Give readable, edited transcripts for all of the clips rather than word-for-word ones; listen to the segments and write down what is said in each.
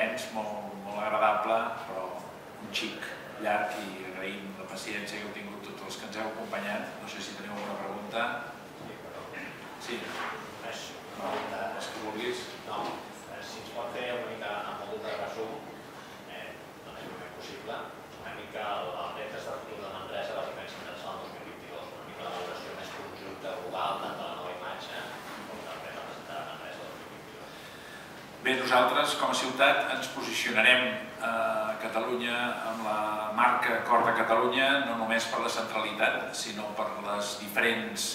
intens, molt agradable, però un xic llarg, i agraïm la paciència que heu tingut tots els que ens heu acompanyat. No sé si teniu alguna pregunta. Sí. Els que vulguis. No, si ens pot fer una mica amb molt de resum, no és ben possible, una mica els reptes de futur de Manresa, la defensa internacional 2022, una mica la valoració més conjunta global tant de la nova imatge com del que representarà Manresa 2022. Bé, nosaltres com a ciutat ens posicionarem a Catalunya amb la marca Cor de Catalunya, no només per la centralitat, sinó per les diferents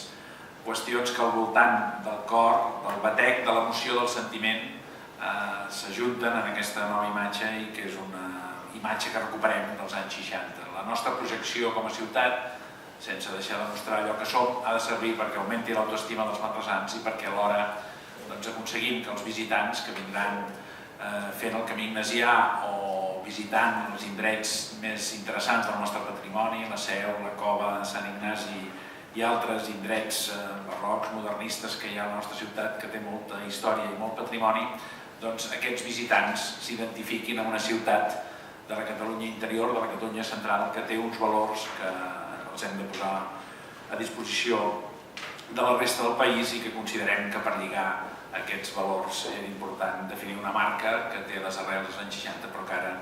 qüestions que al voltant del cor, del batec, de l'emoció, del sentiment s'ajunten en aquesta nova imatge, i que és una imatge que recuperem dels anys 60. La nostra projecció com a ciutat, sense deixar de mostrar allò que som, ha de servir perquè augmenti l'autoestima dels manresans i perquè alhora aconseguim que els visitants que vindran fent el camí ignasià o visitant els indrets més interessants del nostre patrimoni, la Seu, la Cova de Sant Ignasi i altres indrets barrocs, modernistes que hi ha a la nostra ciutat, que té molta història i molt patrimoni, doncs aquests visitants s'identifiquin amb una ciutat de la Catalunya interior, de la Catalunya central, que té uns valors que els hem de posar a disposició de la resta del país i que considerem que per lligar aquests valors és important definir una marca que té les arrels dels anys 60 però que ara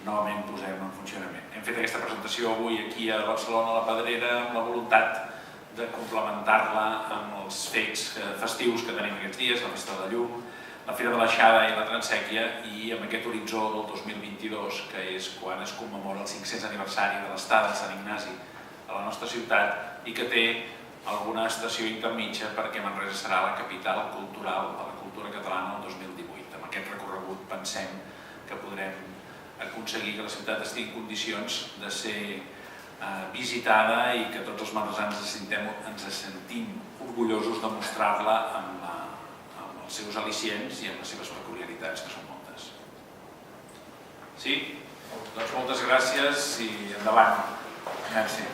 novament posem en funcionament. Hem fet aquesta presentació avui aquí a Barcelona, a la Pedrera, amb la voluntat de complementar-la amb els fets festius que tenim aquests dies, la Festa de la Llum, la Fira de l'Aixada i la Transèquia, i amb aquest horitzó del 2022, que és quan es commemora el 500è aniversari de l'estada de Sant Ignasi a la nostra ciutat i que té alguna estació intermitja perquè Manresa serà la capital cultural de la cultura catalana el 2018. Amb aquest recorregut pensem que podrem aconseguir que la ciutat estigui en condicions de ser visitada i que tots els manresans ens sentim orgullosos de mostrar-la amb els seus al·licients i amb les seves peculiaritats, que són moltes. Sí? Doncs moltes gràcies i endavant. Merci.